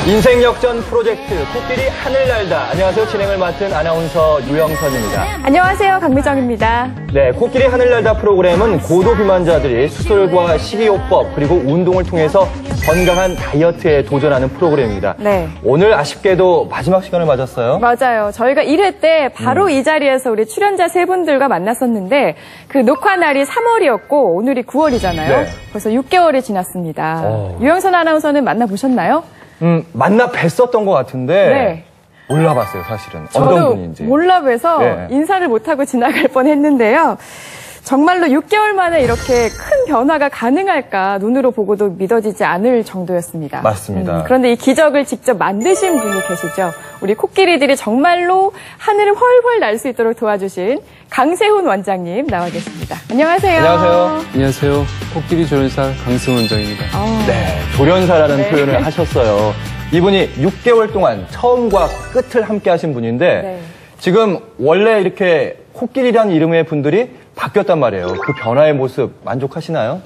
인생 역전 프로젝트 코끼리 하늘 날다. 안녕하세요. 진행을 맡은 아나운서 유영선입니다. 안녕하세요. 강미정입니다. 네, 코끼리 하늘 날다 프로그램은 고도 비만자들이 수술과 식이요법 그리고 운동을 통해서 건강한 다이어트에 도전하는 프로그램입니다. 네. 오늘 아쉽게도 마지막 시간을 맞았어요. 맞아요. 저희가 1회 때 바로 이 자리에서 우리 출연자 세 분들과 만났었는데 그 녹화 날이 3월이었고 오늘이 9월이잖아요. 네. 벌써 6개월이 지났습니다. 유영선 아나운서는 만나보셨나요? 만나 뵀었던 것 같은데 네. 몰라봤어요, 사실은. 저도 어떤 분인지. 몰라봬서 네. 인사를 못하고 지나갈 뻔했는데요. 정말로 6개월 만에 이렇게 큰 변화가 가능할까 눈으로 보고도 믿어지지 않을 정도였습니다. 맞습니다. 그런데 이 기적을 직접 만드신 분이 계시죠. 우리 코끼리들이 정말로 하늘을 훨훨 날 수 있도록 도와주신 강세훈 원장님 나와 계십니다. 안녕하세요. 안녕하세요. 안녕하세요. 코끼리 조련사 강세훈 원장입니다. 네, 조련사라는 네. 표현을 하셨어요. 이분이 6개월 동안 처음과 끝을 함께 하신 분인데 네. 지금 원래 이렇게 코끼리라는 이름의 분들이 바뀌었단 말이에요. 그 변화의 모습 만족하시나요?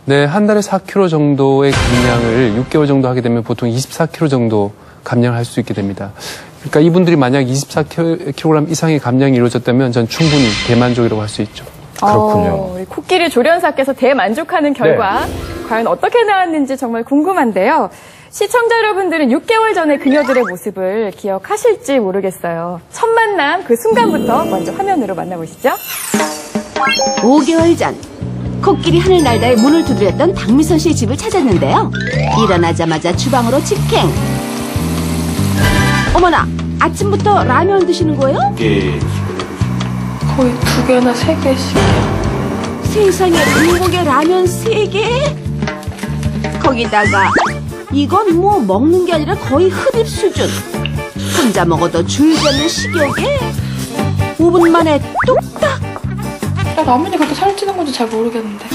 네, 한 달에 4kg 정도의 감량을 6개월 정도 하게 되면 보통 24kg 정도 감량을 할 수 있게 됩니다. 그러니까 이분들이 만약 24kg 이상의 감량이 이루어졌다면 전 충분히 대만족이라고 할 수 있죠. 그렇군요. 우리 코끼리 조련사께서 대만족하는 결과 과연 어떻게 나왔는지 정말 궁금한데요. 시청자 여러분들은 6개월 전의 그녀들의 모습을 기억하실지 모르겠어요. 첫 만남 그 순간부터 먼저 화면으로 만나보시죠. 5개월 전 코끼리 하늘 날다의 문을 두드렸던 박미선 씨의 집을 찾았는데요. 일어나자마자 주방으로 직행. 어머나, 아침부터 라면 드시는 거예요? 거의 2개나 3개씩이요. 세상에, 중국에 라면 3개? 거기다가 이건 뭐 먹는 게 아니라 거의 흡입 수준. 혼자 먹어도 줄지 않는 식욕에 5분 만에 뚝딱. 라면이 그렇게 살찌는 건지 잘 모르겠는데.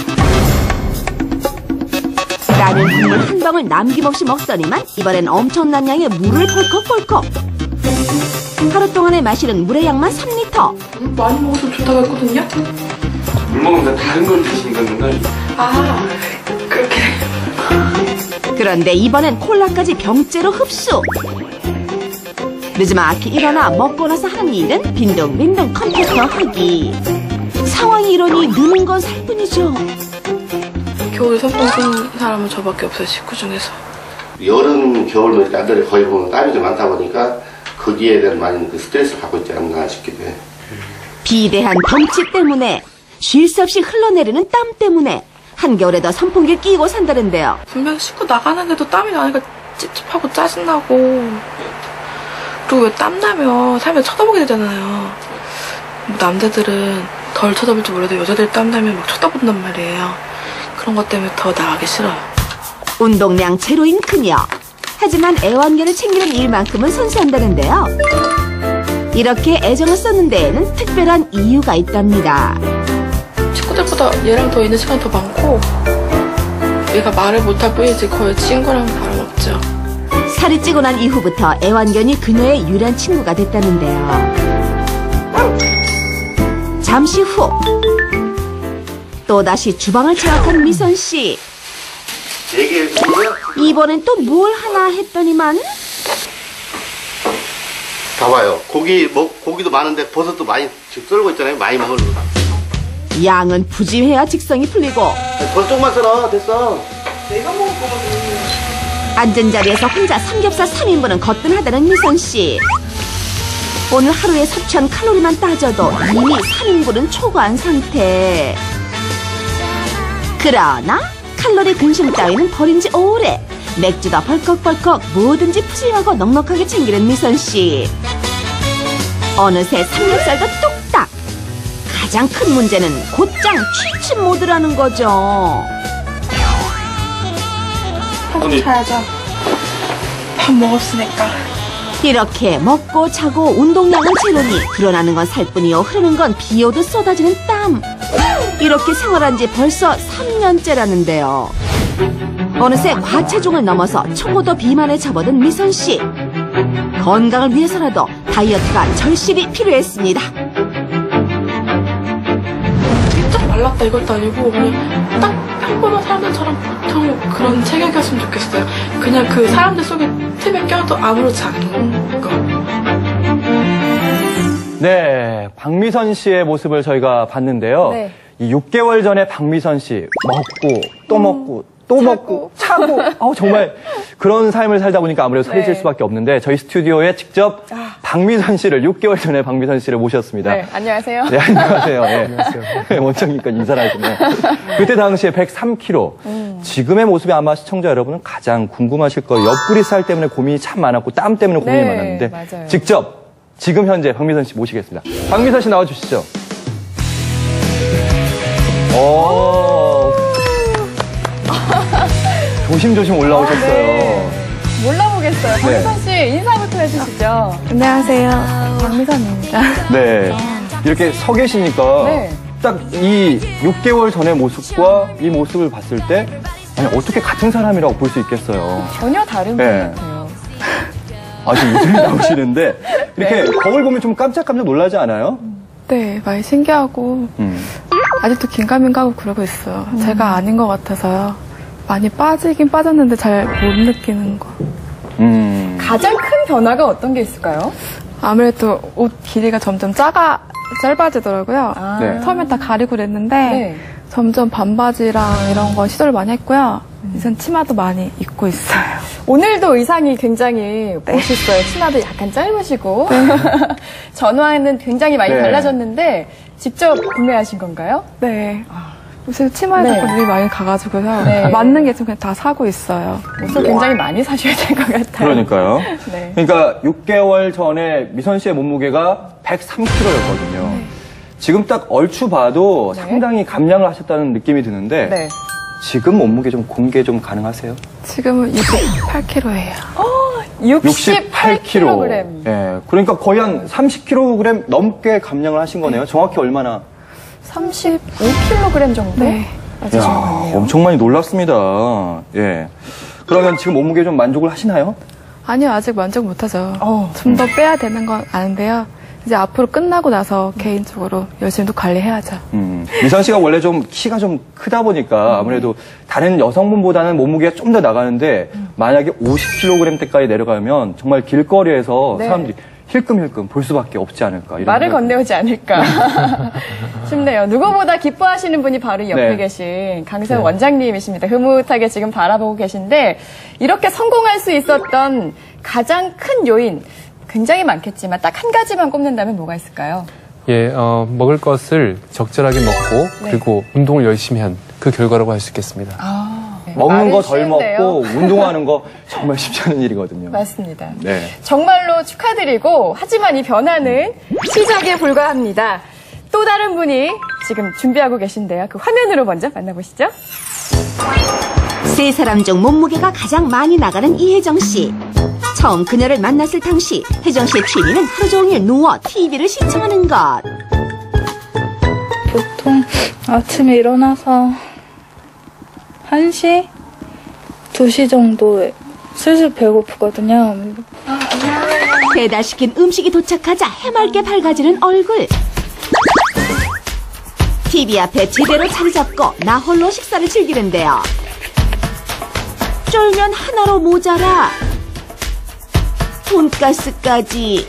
라면 국물 한 방울 남김없이 먹더니만 이번엔 엄청난 양의 물을 펄컥펄컥. 하루 동안에 마시는 물의 양만 3리터. 물 많이 먹어도 좋다고 했거든요? 물 먹으면 다른 걸 드시니까 맨날. 아, 그렇게. 그런데 이번엔 콜라까지 병째로 흡수. 늦지막히 일어나 먹고 나서 하는 일은 빈둥빈둥 컴퓨터 하기. 상황이 이러니 느는 건 살뿐이죠. 겨울에 선풍 쓰는 사람은 저밖에 없어요, 식구 중에서. 여름, 겨울 날들이 거의 보면 땀이 좀 많다 보니까 거기에 대한 많은 그 스트레스를 받고 있지 않나 싶기도 해요. 비대한 덩치 때문에 쉴 새 없이 흘러내리는 땀 때문에 한겨울에도 선풍기를 끼고 산다는데요. 분명히 씻고 나가는데도 땀이 나니까 찝찝하고 짜증나고. 그리고 왜 땀나면 사람이 쳐다보게 되잖아요. 남자들은 덜 쳐다볼지 몰라도 여자들 땀나면 막 쳐다본단 말이에요. 그런 것 때문에 더 나가기 싫어요. 운동량 제로인 그녀. 하지만 애완견을 챙기는 일만큼은 선수한다는데요. 이렇게 애정을 쏟는 데에는 특별한 이유가 있답니다. 친구들보다 얘랑 더 있는 시간이 더 많고 얘가 말을 못할 뿐이지 거의 친구랑 다름없죠. 살이 찌고 난 이후부터 애완견이 그녀의 유일한 친구가 됐다는데요. 잠시 후 또다시 주방을 장악한 미선 씨. 이번엔 또 뭘 하나 했더니만 봐봐요. 고기도 많은데 버섯도 많이 썰고 있잖아요. 많이 먹으려고. 양은 푸짐해야 직성이 풀리고 버섯 조금만 썰어. 됐어. 내가 먹을 거거든. 앉은 자리에서 혼자 삼겹살 3인분은 거뜬하다는 미선 씨. 오늘 하루에 섭취한 칼로리만 따져도 이미 3인분은 초과한 상태. 그러나 칼로리 근심 따위는 버린 지 오래. 맥주도 벌컥벌컥 뭐든지 푸짐하고 넉넉하게 챙기는 미선 씨. 어느새 삼겹살도 뚝딱. 가장 큰 문제는 곧장 취침 모드라는 거죠. 한숨 자야죠. 밥 먹었으니까. 이렇게 먹고 자고 운동량은 제로니 드러나는 건 살뿐이요 흐르는 건 비 오듯 쏟아지는 땀. 이렇게 생활한 지 벌써 3년째라는데요. 어느새 과체중을 넘어서 초고도 비만에 접어든 미선 씨. 건강을 위해서라도 다이어트가 절실히 필요했습니다. 진짜 말랐다 이것도 아니고 그냥 딱 평범한 사람들처럼 보통 그런 체격이었으면 좋겠어요. 그냥 그 사람들 속에 틈에 껴도 아무렇지 않은 거. 네, 박미선 씨의 모습을 저희가 봤는데요. 네. 이 6개월 전에 박미선 씨 먹고 또 먹고 또 먹고 차고 정말 그런 삶을 살다 보니까 아무래도 소리 질 네. 수밖에 없는데 저희 스튜디오에 직접 박미선 씨를 6개월 전에 박미선 씨를 모셨습니다. 네, 안녕하세요. 네, 안녕하세요. 네. 안녕하세요. 원장님과 인사를 하시네요. 그때 당시에 103kg. 지금의 모습이 아마 시청자 여러분은 가장 궁금하실 거예요. 옆구리 살 때문에 고민이 참 많았고 땀 때문에 고민이 네, 많았는데 맞아요. 직접 지금 현재 박미선 씨 모시겠습니다. 박미선 씨 나와주시죠. 조심조심 올라오셨어요. 네. 몰라보겠어요. 박미선 씨 인사부터 해주시죠. 안녕하세요. 박미선입니다. 네. 이렇게 서 계시니까 네. 딱 이 6개월 전의 모습과 이 모습을 봤을 때 아니, 어떻게 같은 사람이라고 볼 수 있겠어요. 전혀 다른 분 네. 같아요. 아주 웃음이 나오시는데 이렇게 거울 보면 좀 깜짝깜짝 놀라지 않아요? 네, 많이 신기하고 아직도 긴가민가하고 그러고 있어요. 제가 아닌 것 같아서요. 많이 빠지긴 빠졌는데 잘 못 느끼는 거. 가장 큰 변화가 어떤 게 있을까요? 아무래도 옷 길이가 점점 짧아지더라고요. 네. 처음엔 다 가리고 그랬는데 네. 점점 반바지랑 이런 거 시도를 많이 했고요. 이젠 치마도 많이 입고 있어요. 오늘도 의상이 굉장히 멋있어요. 치마도 약간 짧으시고 전화에는 굉장히 많이 네. 달라졌는데 직접 구매하신 건가요? 네. 요새 치마에 네. 자꾸 눈이 많이 가가지고요. 네. 맞는 게 좀 그냥 다 사고 있어요. 옷을 굉장히 많이 사셔야 될 것 같아요. 그러니까요. 네. 그러니까 6개월 전에 미선 씨의 몸무게가 103kg였거든요. 지금 딱 얼추 봐도 네. 상당히 감량을 하셨다는 느낌이 드는데 네. 지금 몸무게 좀 공개 좀 가능하세요? 지금은 68kg예요. 68kg. 예, 그러니까 거의 한 30kg 넘게 감량을 하신 거네요. 정확히 얼마나? 35kg 정도? 네. 맞으신 것 같네요. 엄청 많이 놀랐습니다. 예. 그러면 지금 몸무게 좀 만족을 하시나요? 아니요, 아직 만족 못하죠. 어. 좀 더 빼야 되는 건 아는데요. 이제 앞으로 끝나고 나서 개인적으로 열심히 또 관리해야죠. 미선 씨가 원래 좀 키가 좀 크다 보니까 아무래도 다른 여성분보다는 몸무게가 좀 더 나가는데 만약에 50kg 대까지 내려가면 정말 길거리에서 네. 사람들이 힐끔힐끔 볼 수밖에 없지 않을까. 이런 말을 생각이 건네오지 않을까 싶네요. 누구보다 기뻐하시는 분이 바로 옆에 네. 계신 강세훈 원장님이십니다. 흐뭇하게 지금 바라보고 계신데 이렇게 성공할 수 있었던 가장 큰 요인 굉장히 많겠지만 딱 한 가지만 꼽는다면 뭐가 있을까요? 예, 먹을 것을 적절하게 먹고 네. 그리고 운동을 열심히 한 그 결과라고 할 수 있겠습니다. 네. 먹는 말은 거 덜 쉬운데요. 먹고 운동하는 거 정말 쉽지 않은 일이거든요. 맞습니다. 네. 정말로 축하드리고 하지만 이 변화는 시작에 불과합니다. 또 다른 분이 지금 준비하고 계신데요. 그 화면으로 먼저 만나보시죠. 세 사람 중 몸무게가 가장 많이 나가는 이혜정 씨. 처음 그녀를 만났을 당시 혜정 씨의 취미는 하루 종일 누워 TV를 시청하는 것. 보통 아침에 일어나서 1시? 2시 정도에 슬슬 배고프거든요. 배달시킨 음식이 도착하자 해맑게 밝아지는 얼굴. TV 앞에 제대로 자리 잡고 나 홀로 식사를 즐기는데요. 쫄면 하나로 모자라 돈가스까지.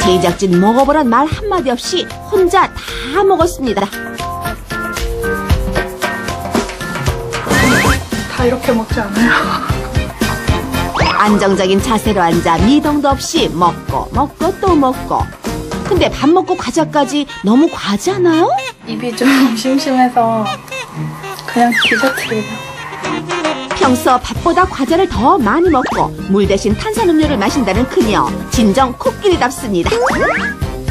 제작진 먹어보란 말 한마디 없이 혼자 다 먹었습니다. 다 이렇게 먹지 않아요. 안정적인 자세로 앉아 미동도 없이 먹고 또 먹고. 근데 밥 먹고 과자까지 너무 과하지 않아요? 입이 좀 심심해서 그냥 디저트를. 평소 밥보다 과자를 더 많이 먹고 물 대신 탄산음료를 마신다는 그녀. 진정 코끼리답습니다.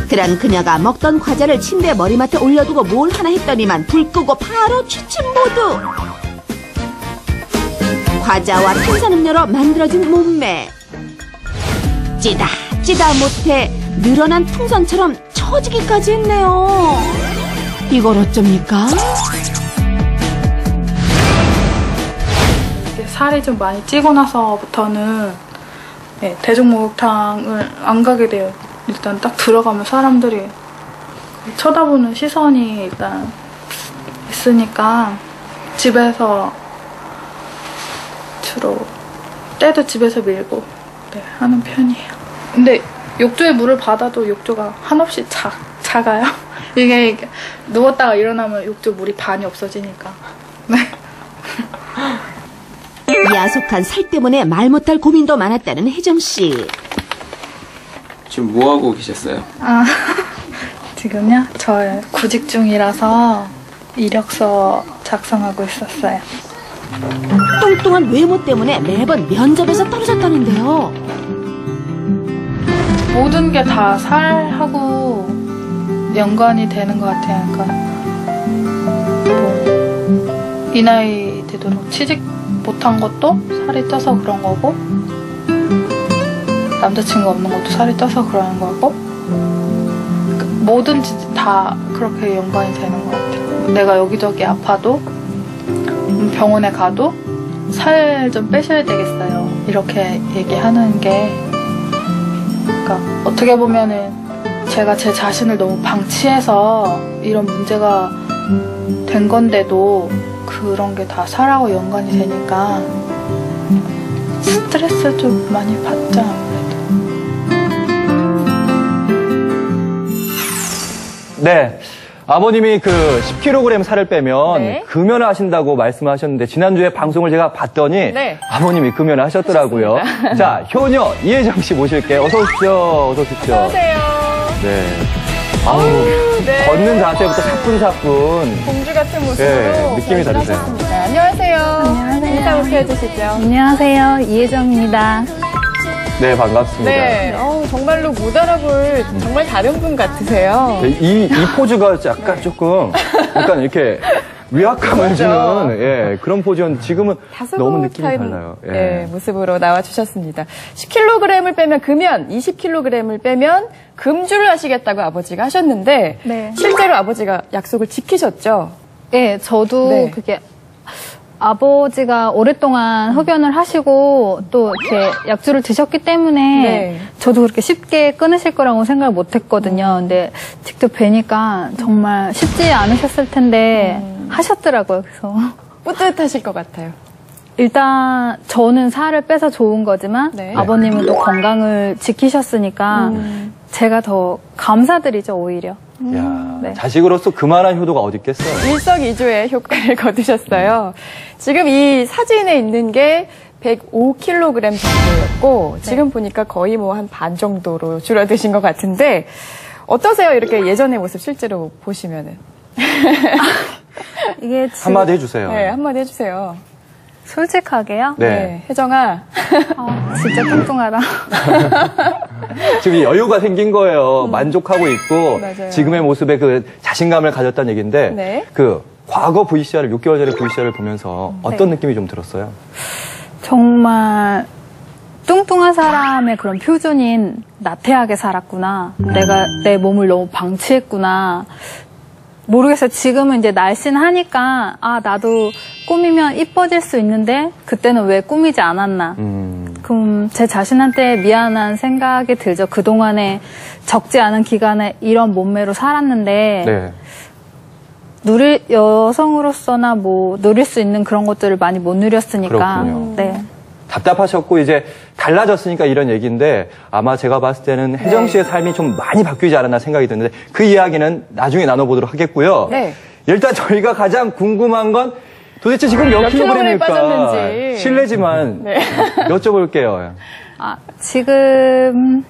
그런 그녀가 먹던 과자를 침대 머리맡에 올려두고 뭘 하나 했더니만 불 끄고 바로 취침 모드. 과자와 탄산음료로 만들어진 몸매. 찌다 못해 늘어난 풍선처럼 처지기까지 했네요. 이걸 어쩝니까? 살이 좀 많이 찌고 나서부터는 대중목욕탕을 안 가게 돼요. 일단 딱 들어가면 사람들이 쳐다보는 시선이 일단 없으니까 집에서 주로 때도 집에서 밀고 네, 하는 편이에요. 근데 욕조에 물을 받아도 욕조가 한없이 작아요. 이게 누웠다가 일어나면 욕조 물이 반이 없어지니까. 네. 야속한 살 때문에 말 못할 고민도 많았다는 혜정씨. 지금 뭐 하고 계셨어요? 아, 지금요? 저 구직 중이라서 이력서 작성하고 있었어요. 뚱뚱한 외모 때문에 매번 면접에서 떨어졌다는데요. 모든 게 다 살하고 연관이 되는 것 같아요. 그러니까 뭐, 이 나이 되도록 취직 못한 것도 살이 쪄서 그런 거고, 남자친구 없는 것도 살이 쪄서 그러는 거고, 뭐든지 다 그렇게 연관이 되는 것 같아요. 내가 여기저기 아파도 병원에 가도 살 좀 빼셔야 되겠어요. 이렇게 얘기하는 게, 그러니까 어떻게 보면은 제가 제 자신을 너무 방치해서 이런 문제가 된 건데도 그런 게 다 살하고 연관이 되니까 스트레스 좀 많이 받죠, 아무래도. 네. 아버님이 그 10kg 살을 빼면 네. 금연을 하신다고 말씀하셨는데 지난주에 방송을 제가 봤더니 네. 아버님이 금연을 하셨더라고요. 자, 효녀 이혜정 씨 모실게요. 어서 오십시오. 어서 오십시오. 안녕하세요. 네. 아우, 네. 걷는 자세부터 사뿐사뿐. 공주 같은 모습으로 네, 느낌이 다르세요. 변신하셨습니다. 안녕하세요. 안녕하세요. 인사부터 해주시죠. 안녕하세요. 이혜정입니다. 네, 반갑습니다. 네, 정말로 못 알아볼 정말 다른 분 같으세요. 네, 이 포즈가 약간 조금, 약간 이렇게 위압감을 주는, 예, 그런 포즈는 지금은 너무 느낌이 달라요. 예. 네, 모습으로 나와주셨습니다. 10kg을 빼면 금연, 20kg을 빼면 금주를 하시겠다고 아버지가 하셨는데, 네. 실제로 아버지가 약속을 지키셨죠? 네, 저도 네. 그게 아버지가 오랫동안 흡연을 하시고 또 이렇게 약주를 드셨기 때문에 네. 저도 그렇게 쉽게 끊으실 거라고 생각을 못 했거든요. 근데 직접 뵈니까 정말 쉽지 않으셨을 텐데 하셨더라고요. 그래서 뿌듯하실 것 같아요. 일단 저는 살을 빼서 좋은 거지만 네. 아버님은 또 건강을 지키셨으니까 제가 더 감사드리죠, 오히려. 야, 네. 자식으로서 그만한 효도가 어디 있겠어요. 일석이조의 효과를 거두셨어요. 지금 이 사진에 있는 게 105kg 정도였고 지금 보니까 거의 뭐 한 반 정도로 줄어드신 것 같은데 어떠세요? 이렇게 예전의 모습 실제로 보시면은. 이게 한마디 해주세요. 네, 한마디 해주세요. 솔직하게요? 네. 혜정아. 진짜 뚱뚱하다. 지금 여유가 생긴 거예요. 만족하고 있고 맞아요. 지금의 모습에 그 자신감을 가졌다는 얘기인데 네. 그 과거 VCR을 6개월 전에 VCR을 보면서 어떤 느낌이 좀 들었어요? 정말 뚱뚱한 사람의 그런 표준인 나태하게 살았구나. 내가 내 몸을 너무 방치했구나. 모르겠어요. 지금은 이제 날씬하니까 나도 꾸미면 이뻐질 수 있는데 그때는 왜 꾸미지 않았나. 그럼 제 자신한테 미안한 생각이 들죠. 그동안에 적지 않은 기간에 이런 몸매로 살았는데 네. 여성으로서나 뭐 누릴 수 있는 그런 것들을 많이 못 누렸으니까. 그렇군요. 네. 답답하셨고 이제 달라졌으니까 이런 얘기인데 아마 제가 봤을 때는 혜정 씨의 삶이 좀 많이 바뀌지 않았나 생각이 드는데 그 이야기는 나중에 나눠보도록 하겠고요. 네. 일단 저희가 가장 궁금한 건 도대체 지금 몇 킬로그램일까? 빠졌는지. 실례지만 여쭤볼게요. 지금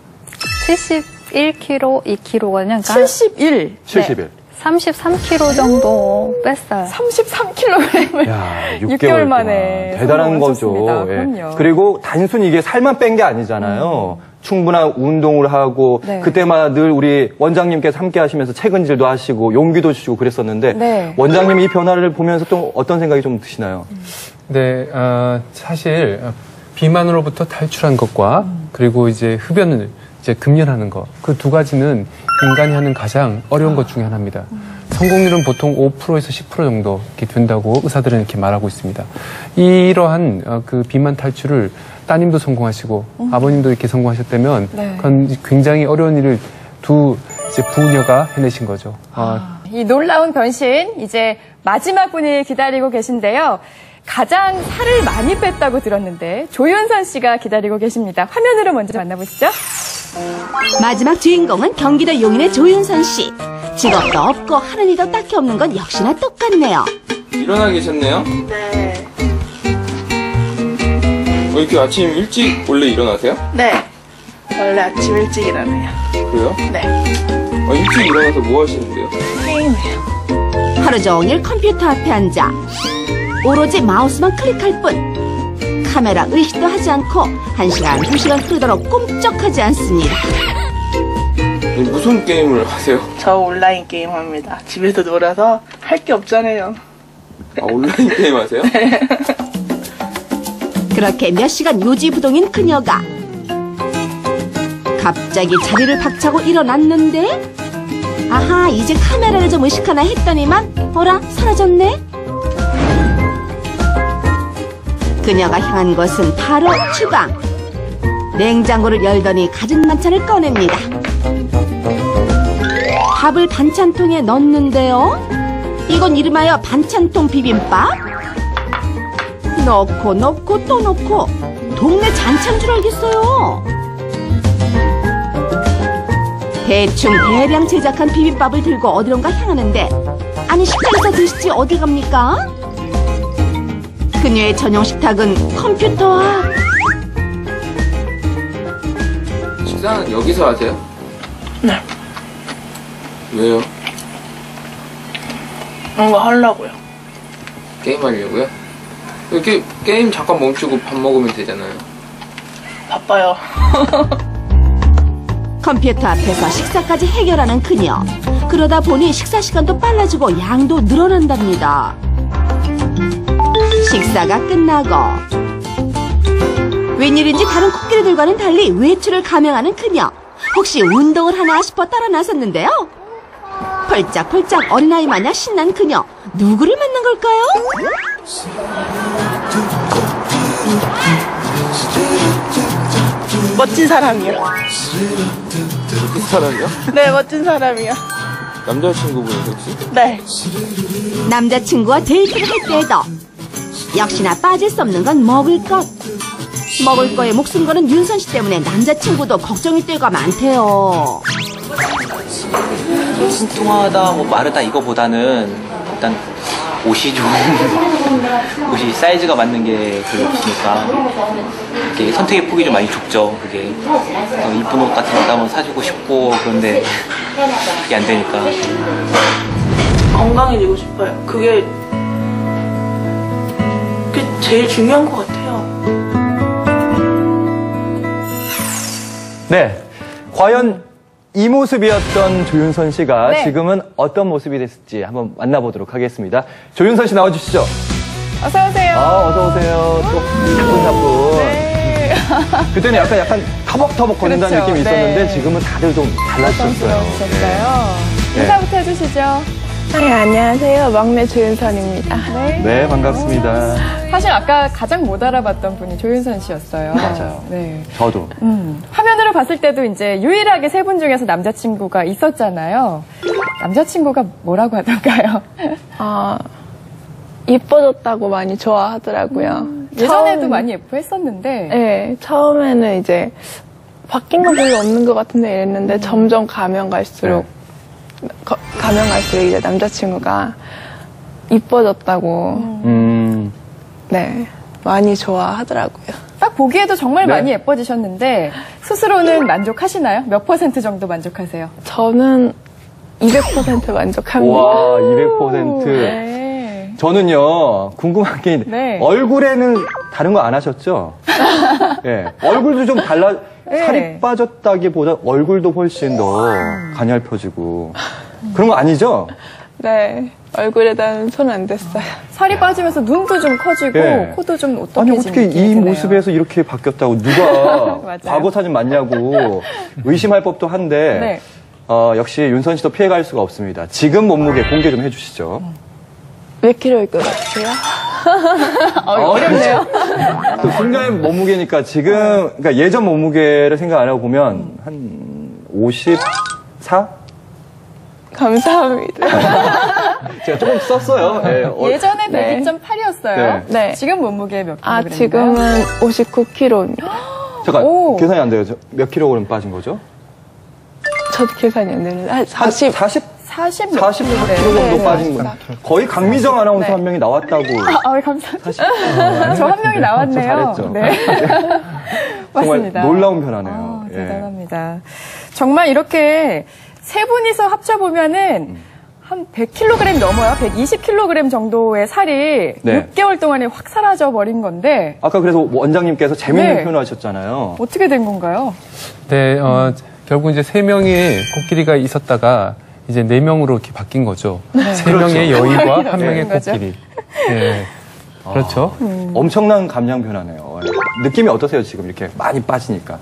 71kg, 2kg거든요. 그러니까 71. 71. 33kg 정도 뺐어요. 33kg을 야, 6개월 만에 대단한 거죠. 성공하셨습니다. 예. 그럼요. 그리고 단순히 이게 살만 뺀 게 아니잖아요. 충분한 운동을 하고 네. 그때마다 늘 우리 원장님께서 함께 하시면서 책은질도 하시고 용기도 주시고 그랬었는데 네. 원장님 이 변화를 보면서 또 어떤 생각이 좀 드시나요? 네, 사실 비만으로부터 탈출한 것과 그리고 이제 흡연을 이제 금연하는 것, 그 두 가지는 인간이 하는 가장 어려운 것 중에 하나입니다. 성공률은 보통 5%에서 10% 정도 이렇게 된다고 의사들은 이렇게 말하고 있습니다. 이러한 그 비만 탈출을 따님도 성공하시고 아버님도 이렇게 성공하셨다면 네. 그건 굉장히 어려운 일을 두 이제 부녀가 해내신 거죠. 이 놀라운 변신, 이제 마지막 분이 기다리고 계신데요. 가장 살을 많이 뺐다고 들었는데 조윤선 씨가 기다리고 계십니다. 화면으로 먼저 만나보시죠. 마지막 주인공은 경기도 용인의 조윤선 씨. 직업도 없고 하는 일도 딱히 없는 건 역시나 똑같네요. 일어나 계셨네요? 네. 이렇게 아침 일찍 원래 일어나세요? 네. 원래 아침 일찍 일어나요. 그래요? 네. 일찍 일어나서 뭐 하시는데요? 게임해요. 하루 종일 컴퓨터 앞에 앉아 오로지 마우스만 클릭할 뿐. 카메라 의식도 하지 않고 1시간, 2시간 흐르도록 꿈쩍하지 않습니다. 무슨 게임을 하세요? 저 온라인 게임 합니다. 집에서 놀아서 할 게 없잖아요. 온라인 게임 하세요? 네. 그렇게 몇 시간 요지부동인 그녀가 갑자기 자리를 박차고 일어났는데, 아하, 이제 카메라를 좀 의식하나 했더니만 어라, 사라졌네. 그녀가 향한 곳은 바로 주방. 냉장고를 열더니 가진 반찬을 꺼냅니다. 밥을 반찬통에 넣는데요. 이건 이름하여 반찬통 비빔밥. 넣고 넣고 또 넣고 동네 잔치인 줄 알겠어요. 대충 대량 제작한 비빔밥을 들고 어디론가 향하는데, 아니 식탁에서 드시지 어디 갑니까? 그녀의 전용 식탁은 컴퓨터 앞. 식사는 여기서 하세요? 네. 왜요? 뭔가 하려고요. 게임 하려고요? 이렇게 게임 잠깐 멈추고 밥 먹으면 되잖아요. 바빠요. 컴퓨터 앞에서 식사까지 해결하는 그녀. 그러다 보니 식사 시간도 빨라지고 양도 늘어난답니다. 식사가 끝나고 웬일인지 다른 코끼리들과는 달리 외출을 감행하는 그녀. 혹시 운동을 하나 싶어 따라 나섰는데요. 펄짝펄짝 어린아이 마냥 신난 그녀. 누구를 만난 걸까요? 멋진 사람이요. 그 사람이요? 네, 멋진 사람이요. 남자친구분이 혹시? 네. 남자친구와 데이트를 할 때에도 역시나 빠질 수 없는 건 먹을 것. 먹을 거에 목숨 거는 윤선 씨 때문에 남자친구도 걱정일 때가 많대요. 통통하다, 뭐 마르다 이거보다는 일단 옷이 좀 옷이 사이즈가 맞는 게 별로 없으니까 이렇게 선택의 폭이 좀 많이 좁죠. 그게 이쁜 옷 같은 거 한번 사주고 싶고 그런데 그게 안 되니까. 건강해지고 싶어요. 그게 제일 중요한 것 같아요. 네, 과연 이 모습이었던 조윤선 씨가 네. 지금은 어떤 모습이 됐을지 한번 만나보도록 하겠습니다. 조윤선 씨 나와주시죠. 어서 오세요. 어서 오세요. 또 차분차분. 네. 그때는 약간 터벅터벅 거린다는 그렇죠. 느낌이 있었는데 네. 지금은 다들 좀 달라지셨어요. 네. 인사부터 해주시죠. 네, 안녕하세요. 막내 조윤선입니다. 네, 반갑습니다. 사실 아까 가장 못 알아봤던 분이 조윤선 씨였어요. 맞아요. 네. 저도. 화면으로 봤을 때도 이제 유일하게 세 분 중에서 남자친구가 있었잖아요. 남자친구가 뭐라고 하던가요? 이뻐졌다고 많이 좋아하더라고요. 예전에도 많이 예뻐했었는데. 네, 처음에는 이제 바뀐 거 별로 없는 것 같은데 이랬는데 점점 가면 갈수록 이제 남자친구가 이뻐졌다고 네, 많이 좋아하더라고요. 딱 보기에도 정말 네. 많이 예뻐지셨는데 스스로는 만족하시나요? 몇 % 정도 만족하세요? 저는 200% 만족합니다. 와, 200%. 네. 저는요, 궁금한 게 있는데, 네. 얼굴에는 다른 거 안 하셨죠? 예. 얼굴도 좀 네. 살이 빠졌다기보다 얼굴도 훨씬 더 가냘펴지고. 그런 거 아니죠? 네, 얼굴에다는 손 안 댔어요. 살이 빠지면서 눈도 좀 커지고 네. 코도 좀 오똑해지는 아니, 어떻게 이 느낌이 드네요. 모습에서 이렇게 바뀌었다고 누가 맞아요. 과거 사진 맞냐고 의심할 법도 한데, 네. 역시 윤선 씨도 피해갈 수가 없습니다. 지금 몸무게 공개 좀 해주시죠. 몇 킬로일 것 같아요? 어렵네요. 또 순간 몸무게니까 지금, 그러니까 예전 몸무게를 생각 안 하고 보면 한 54? 감사합니다. 제가 조금 썼어요. 네. 예전에 네. 102.8이었어요. 네. 지금 몸무게 몇 킬로그램인가요? 지금은 59kg입니다. 잠깐, 계산이 안 돼요. 몇 킬로그램 빠진 거죠? 저도 계산이 안 되는데, 한 40 킬로 정도 빠진 거예요. 거의 강미정 아나운서 한 명이 나왔다고. 감사합니다. 저 한 명이 나왔네요. 잘했죠. 네. 맞습니다. 정말 놀라운 변화네요. 대단합니다. 정말 이렇게 세 분이서 합쳐보면은 한 100kg 넘어요. 120kg 정도의 살이 6개월 동안에 확 사라져 버린 건데. 아까 그래서 원장님께서 재미있는 표현을 하셨잖아요. 어떻게 된 건가요? 네, 결국 이제 3명의 코끼리가 있었다가 이제 4명으로 이렇게 바뀐 거죠. 3명의 여인과 1명의 코끼리. 네. 그렇죠. 엄청난 감량 변화네요. 느낌이 어떠세요, 지금 이렇게 많이 빠지니까?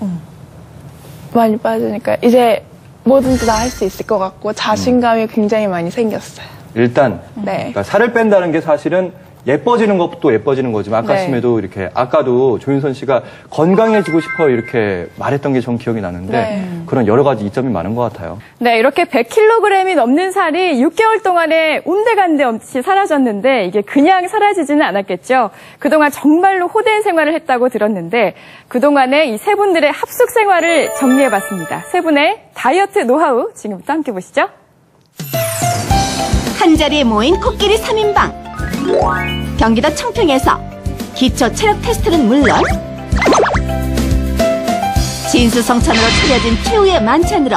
많이 빠지니까 이제 뭐든지 다 할 수 있을 것 같고 자신감이 굉장히 많이 생겼어요. 일단 그러니까 살을 뺀다는 게 사실은 예뻐지는 것도 예뻐지는 거지만 아까 심에도 이렇게 아까도 조윤선 씨가 건강해지고 싶어요 이렇게 말했던 게 전 기억이 나는데 그런 여러 가지 이점이 많은 것 같아요. 네, 이렇게 100kg이 넘는 살이 6개월 동안에 온데간데 없이 사라졌는데 이게 그냥 사라지지는 않았겠죠. 그동안 정말로 호된 생활을 했다고 들었는데 그동안에 이 세 분들의 합숙 생활을 정리해봤습니다. 세 분의 다이어트 노하우 지금부터 함께 보시죠. 한자리에 모인 코끼리 3인방. 경기도 청평에서 기초 체력 테스트는 물론 진수성찬으로 차려진 최후의 만찬으로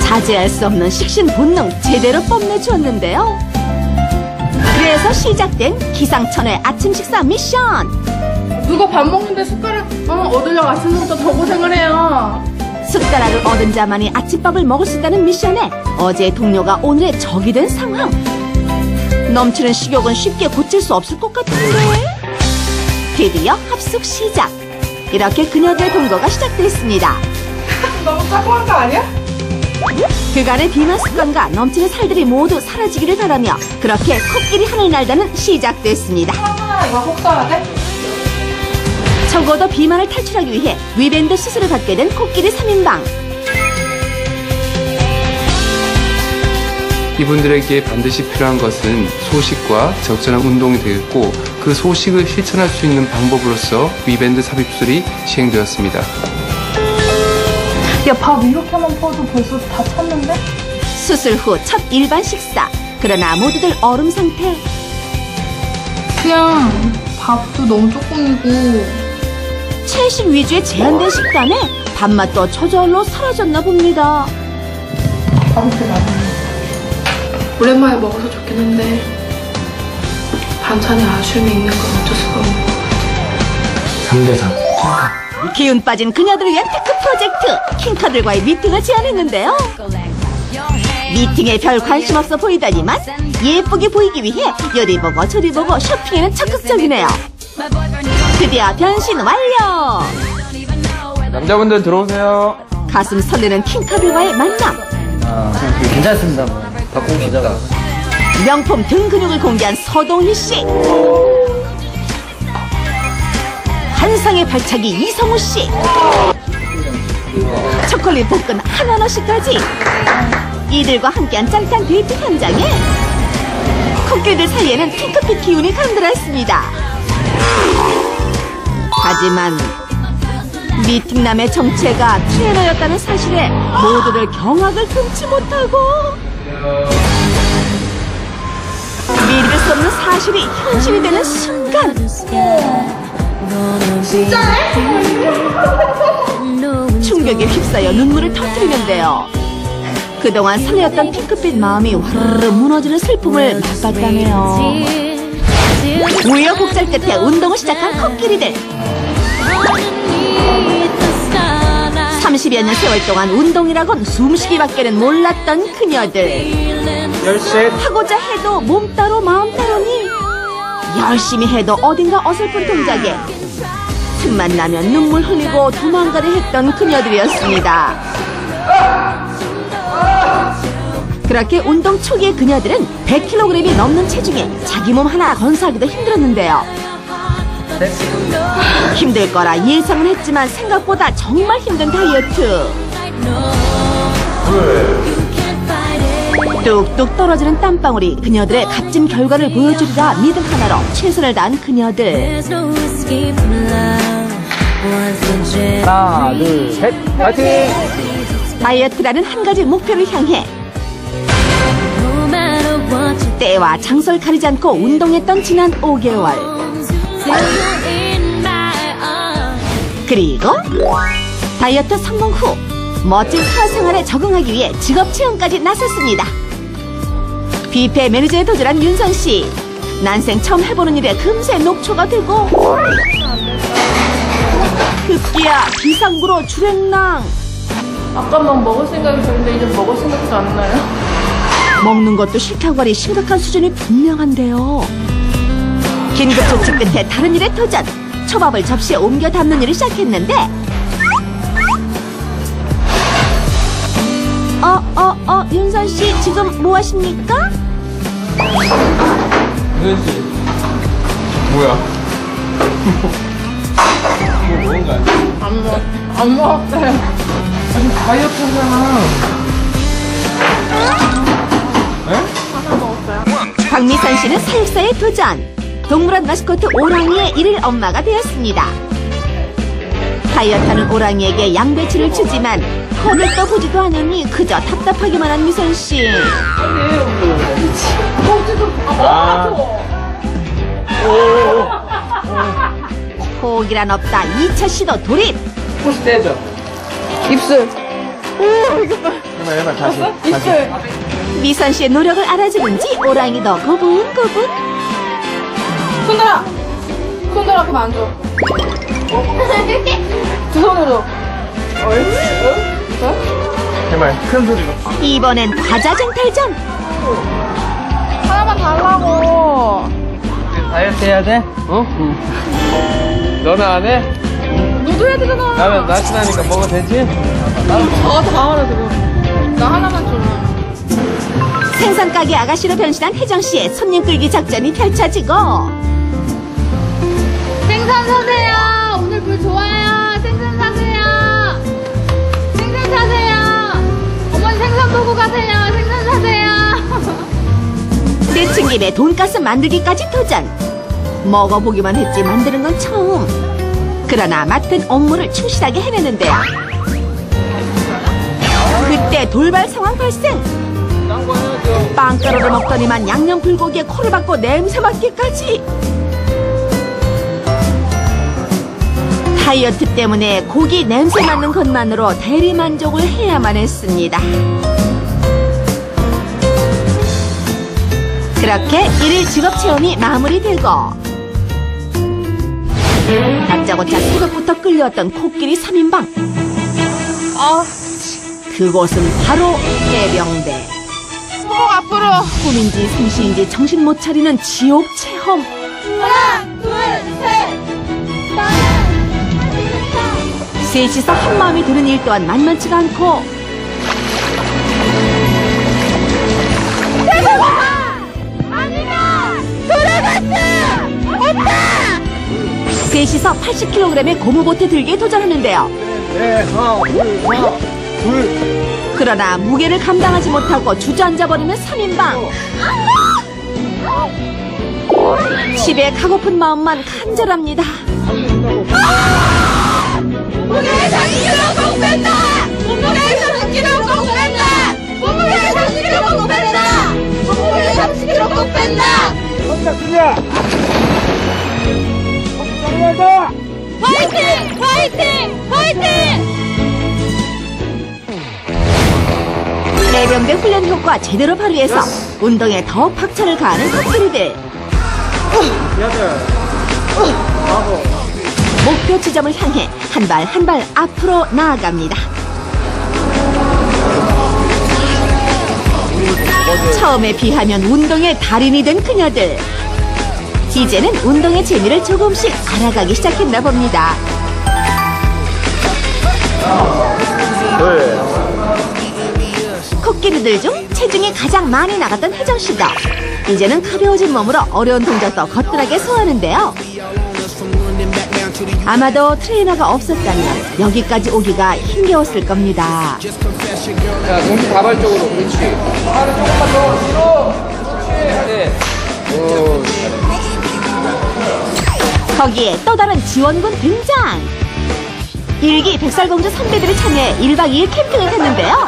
자제할 수 없는 식신 본능 제대로 뽐내주었는데요. 그래서 시작된 기상천외 아침 식사 미션. 누가 밥 먹는데 숟가락 얻으려고 아침부터 더 고생을 해요. 숟가락을 얻은 자만이 아침밥을 먹을 수 있다는 미션에 어제의 동료가 오늘의 적이 된 상황. 넘치는 식욕은 쉽게 고칠 수 없을 것 같은데 드디어 합숙 시작. 이렇게 그녀들의 동거가 시작됐습니다. 너무 사고한 거 아니야? 그간의 비만 습관과 넘치는 살들이 모두 사라지기를 바라며 그렇게 코끼리 하늘 날다는 시작됐습니다. 이거 꼭 써야 돼? 적어도 비만을 탈출하기 위해 위밴드 수술을 받게 된 코끼리 3인방. 이분들에게 반드시 필요한 것은 소식과 적절한 운동이 되겠고 그 소식을 실천할 수 있는 방법으로서 위밴드 삽입술이 시행되었습니다. 야, 밥 이렇게만 퍼도 벌써 다 찼는데? 수술 후 첫 일반 식사. 그러나 모두들 얼음 상태. 그냥 밥도 너무 조금이고 채식 위주의 제한된 식단에 밥맛도 저절로 사라졌나 봅니다. 오랜만에 먹어서 좋긴 한데 반찬에 아쉬움이 있는 건 어쩔 수가 없는 것 같아요. 3대3 기운 빠진 그녀들을 위한 테크 프로젝트 킹카들과의 미팅을 제안했는데요. 미팅에 별 관심 없어 보이더니만 예쁘게 보이기 위해 요리 보고 저리 보고 쇼핑에는 적극적이네요. 드디어 변신 완료! 남자분들 들어오세요. 가슴 설레는 킹카들과의 만남. 괜찮습니다. 바꿔봅시다. 명품 등 근육을 공개한 서동희 씨. 한상의 발차기 이성우 씨. 초콜릿 볶은 한원호 씨까지. 이들과 함께한 짠짠 데이트 현장에 코끼리들 사이에는 핑크빛 기운이 감돌았습니다. 하지만 미팅남의 정체가 트레이너였다는 사실에 모두를 경악을 금치 못하고 믿을 수 없는 사실이 현실이 되는 순간 충격에 휩싸여 눈물을 터뜨리는데요. 그동안 설레었던 핑크빛 마음이 와르르 무너지는 슬픔을 맛봤다네요. 우여곡절 끝에 운동을 시작한 코끼리들. 30여 년 세월 동안 운동이라곤 숨쉬기밖에는 몰랐던 그녀들. 하고자 해도 몸 따로 마음 따로니 열심히 해도 어딘가 어설픈 동작에 틈만 나면 눈물 흘리고 도망가려 했던 그녀들이었습니다. 그렇게 운동 초기의 그녀들은 100kg이 넘는 체중에 자기 몸 하나 건사하기도 힘들었는데요. 힘들 거라 예상은 했지만 생각보다 정말 힘든 다이어트. 뚝뚝 떨어지는 땀방울이 그녀들의 값진 결과를 보여주리라 믿음 하나로 최선을 다한 그녀들. 하나, 둘, 셋, 파이팅! 다이어트라는 한 가지 목표를 향해 때와 장소를 가리지 않고 운동했던 지난 5개월. 그리고 다이어트 성공 후 멋진 사회생활에 적응하기 위해 직업체험까지 나섰습니다. 뷔페 매니저에 도전한 윤선 씨. 난생 처음 해보는 일에 금세 녹초가 되고 급기야 비상구로 출행랑. 아까 막 먹을 생각이 드는데 이제 먹을 생각도 안 나요. 먹는 것도 싫다고 하니 심각한 수준이 분명한데요. 긴급조치 끝에 다른 일에 도전. 초밥을 접시에 옮겨 담는 일을 시작했는데 윤선씨 지금 뭐 하십니까? 윤선씨 뭐야? 이거 뭔가? 안 먹었어요. 아니 다이어트 하잖아. 하나 먹었어요. 박미선 씨는 사육사에 도전. 동물원 마스코트 오랑이의 일일 엄마가 되었습니다. 다이어트하는 오랑이에게 양배추를 주지만 폰을 떠보지도 않으니 그저 답답하기만 한 미선 씨. 포기란 없다. 2차 시도 돌입. 혹시 떼죠? 입술. 오, 이거 해봐, 다시. 입술. 미선 씨의 노력을 알아주는지 오랑이도 고분고분. 손들어. 손들어, 그럼 안 줘. 두 손으로. 제발 큰 소리로. 이번엔 과자 쟁탈전. 하나만 달라고. 다이어트 해야 돼? 어? 응. 너는 안 해? 너도 해야 되잖아. 나는 날씬하니까 먹어도 되지? 나는 다 알아들어. 나 하나만 줘. 생선 가게 아가씨로 변신한 혜정 씨의 손님 끌기 작전이 펼쳐지고. 생선 사세요. 오늘 물 좋아요. 생선 사세요. 생선 사세요. 어머니 생선 보고 가세요. 생선 사세요. 내친 김에 돈가스 만들기까지 도전. 먹어보기만 했지 만드는 건 처음. 그러나 맡은 업무를 충실하게 해내는데요. 그때 돌발 상황 발생. 빵가루를 먹더니만 양념 불고기에 코를 박고 냄새 맡기까지. 다이어트 때문에 고기 냄새 맡는 것만으로 대리만족을 해야만 했습니다. 그렇게 일일 직업체험이 마무리되고 다짜고짜 새벽부터 끌려왔던 코끼리 3인방. 그곳은 바로 해병대. 앞으로. 꿈인지 생시인지 정신 못 차리는 지옥 체험. 하나, 둘, 셋. 셋이서 한마음이 드는 일 또한 만만치가 않고. 아니면 돌아갔어. 오빠. 셋이서 80kg의 고무보트 들기에 도전하는데요. 그러나 무게를 감당하지 못하고 주저앉아버리는 3인방. 집에 가고픈 마음만 간절합니다. 몸무게 30kg 꼭 뺀다. 몸무게 30kg 꼭 뺀다. 몸무게 30kg 꼭 뺀다. 몸무게 30kg 꼭 뺀다. 화이팅! 화이팅! 화이팅! 해병대 훈련 효과 제대로 발휘해서 운동에 더욱 박차를 가하는 코끼리들. 목표 지점을 향해 한 발 한 발 앞으로 나아갑니다. 처음에 비하면 운동의 달인이 된 그녀들. 이제는 운동의 재미를 조금씩 알아가기 시작했나 봅니다. 코끼리들 중 체중이 가장 많이 나갔던 혜정씨도 이제는 가벼워진 몸으로 어려운 동작도 거뜬하게 소화하는데요. 아마도 트레이너가 없었다면 여기까지 오기가 힘겨웠을 겁니다. 자, 동시 다발적으로. 그렇지. 팔을 조금만 더 뒤로. 그렇지. 네. 거기에 또 다른 지원군 등장. 일기 백설공주 선배들이 참여해 1박 2일 캠핑을 했는데요.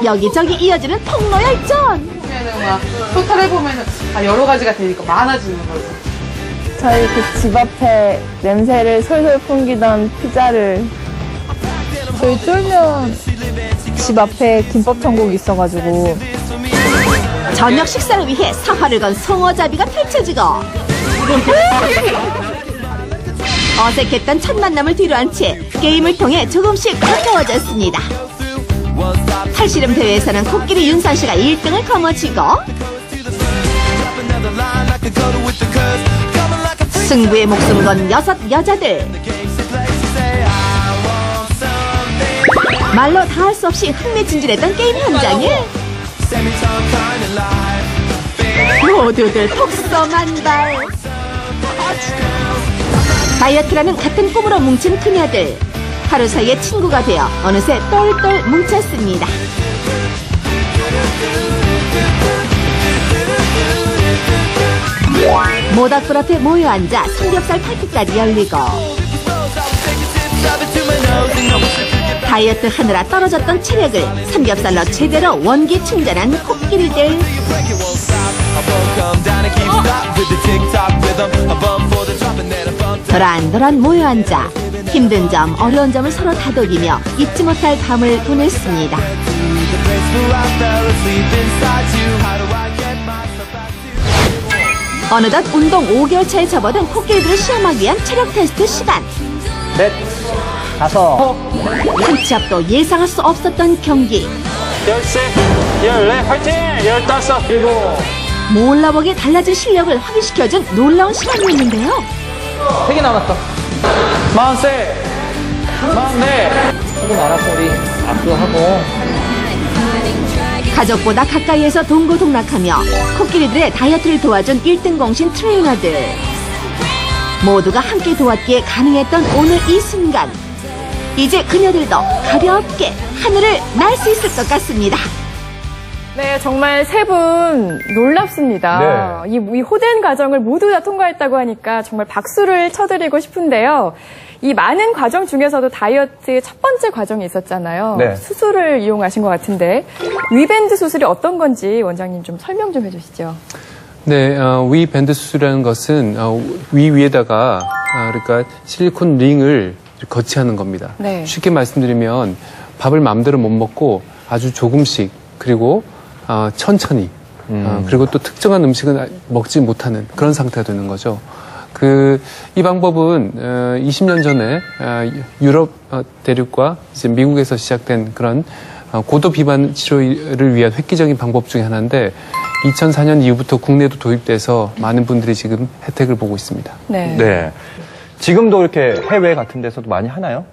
여기저기 이어지는 통로 열전. 토탈 해보면은 여러 가지가 되니까 많아지는 거죠. 저희 그 집 앞에 냄새를 솔솔 풍기던 피자를 저희 쫄면 집 앞에 김밥 천국이 있어가지고 저녁 식사를 위해 사활을 건 송어잡이가 펼쳐지고 어색했던 첫 만남을 뒤로한 채 게임을 통해 조금씩 가까워졌습니다. 팔씨름 대회에서는 코끼리 윤선 씨가 1등을 거머쥐고 승부에 목숨 건 6 여자들. 말로 다 할 수 없이 흥미진진했던 게임 현장에 모두들 폭서만발. 다이어트라는 같은 꿈으로 뭉친 그녀들. 하루 사이에 친구가 되어 어느새 똘똘 뭉쳤습니다. 모닥불 앞에 모여 앉아 삼겹살 파티까지 열리고 다이어트 하느라 떨어졌던 체력을 삼겹살로 제대로 원기 충전한 코끼리들. 도란도란 모여 앉아 힘든 점, 어려운 점을 서로 다독이며 잊지 못할 밤을 보냈습니다. 어느덧 운동 5개월 차에 접어든 코끼리들을 시험하기 위한 체력 테스트 시간. 넷, 다섯. 한 치 앞도 예상할 수 없었던 경기. 13, 14, 화이팅! 15, 7. 몰라보게 달라진 실력을 확인시켜준 놀라운 시간이었는데요. 3개 남았어. 43, 44. 조금 알았어, 우리 압수하고. 가족보다 가까이에서 동고동락하며 코끼리들의 다이어트를 도와준 1등 공신 트레이너들. 모두가 함께 도왔기에 가능했던 오늘 이 순간. 이제 그녀들도 가볍게 하늘을 날 수 있을 것 같습니다. 네, 정말 세 분 놀랍습니다. 네. 이 호된 과정을 모두 다 통과했다고 하니까 정말 박수를 쳐드리고 싶은데요. 이 많은 과정 중에서도 다이어트의 첫 번째 과정이 있었잖아요. 네. 수술을 이용하신 것 같은데 위밴드 수술이 어떤 건지 원장님 좀 설명 좀 해주시죠. 네, 위밴드 수술이라는 것은 위 위에다가 그러니까 실리콘 링을 거치하는 겁니다. 네. 쉽게 말씀드리면 밥을 마음대로 못 먹고 아주 조금씩 그리고 천천히 그리고 또 특정한 음식은 먹지 못하는 그런 상태가 되는 거죠. 이 방법은 20년 전에 유럽 대륙과 이제 미국에서 시작된 그런 고도 비만 치료를 위한 획기적인 방법 중에 하나인데 2004년 이후부터 국내도 도입돼서 많은 분들이 지금 혜택을 보고 있습니다. 네. 네. 지금도 이렇게 해외 같은 데서도 많이 하나요?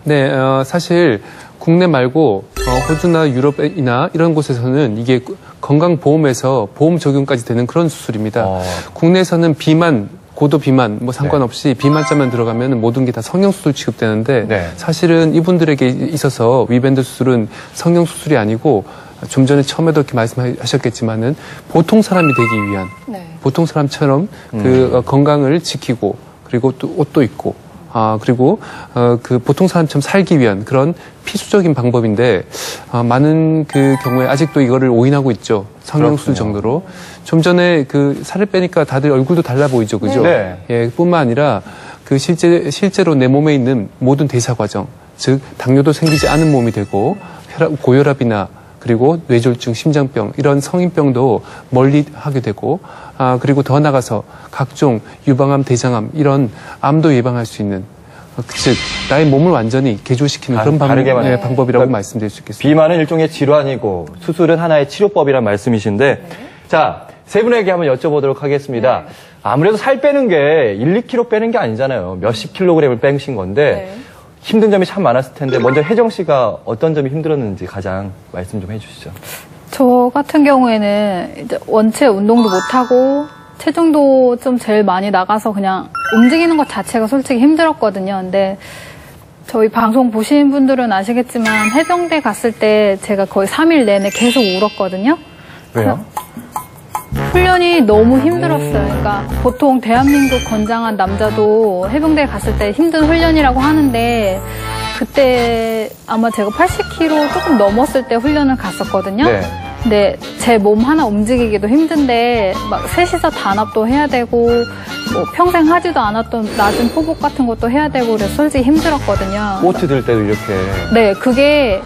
네, 사실 국내 말고 호주나 유럽이나 이런 곳에서는 이게 건강보험에서 보험 적용까지 되는 그런 수술입니다. 국내에서는 비만, 고도 비만 뭐 상관없이 비만자만 들어가면 모든 게 다 성형수술 취급되는데 사실은 이분들에게 있어서 위밴드 수술은 성형수술이 아니고 좀 전에 처음에도 이렇게 말씀하셨겠지만은 보통 사람이 되기 위한 보통 사람처럼 그 건강을 지키고 그리고 또 옷도 입고 그리고 그 보통 사람처럼 살기 위한 그런 필수적인 방법인데 많은 그 경우에 아직도 이거를 오인하고 있죠. 성형수술 정도로. 좀 전에 그 살을 빼니까 다들 얼굴도 달라 보이죠, 그죠? 네. 예, 뿐만 아니라 그 실제로 내 몸에 있는 모든 대사 과정, 즉 당뇨도 생기지 않은 몸이 되고 고혈압이나 그리고 뇌졸중, 심장병 이런 성인병도 멀리 하게 되고 그리고 더 나가서 각종 유방암, 대장암 이런 암도 예방할 수 있는 즉 나의 몸을 완전히 개조시키는 그런 방법이라고 말씀드릴 수 있겠습니다. 비만은 일종의 질환이고 수술은 하나의 치료법이란 말씀이신데 자, 세 분에게 한번 여쭤보도록 하겠습니다. 아무래도 살 빼는 게 1, 2kg 빼는 게 아니잖아요. 몇십 킬로그램을 빼신 건데 힘든 점이 참 많았을 텐데 먼저 혜정 씨가 어떤 점이 힘들었는지 가장 말씀 좀 해주시죠. 저 같은 경우에는 이제 원체 운동도 못하고 체중도 좀 제일 많이 나가서 그냥 움직이는 것 자체가 솔직히 힘들었거든요. 근데 저희 방송 보신 분들은 아시겠지만 해병대 갔을 때 제가 거의 3일 내내 계속 울었거든요. 왜요? 훈련이 너무 힘들었어요. 그러니까 보통 대한민국 건장한 남자도 해병대 갔을 때 힘든 훈련이라고 하는데 그때 아마 제가 80kg 조금 넘었을 때 훈련을 갔었거든요. 네. 근데 제 몸 하나 움직이기도 힘든데 막 셋이서 단합도 해야 되고 뭐 평생 하지도 않았던 낮은 포복 같은 것도 해야 되고 그래서 솔직히 힘들었거든요. 보트 들 때도 이렇게. 네, 그게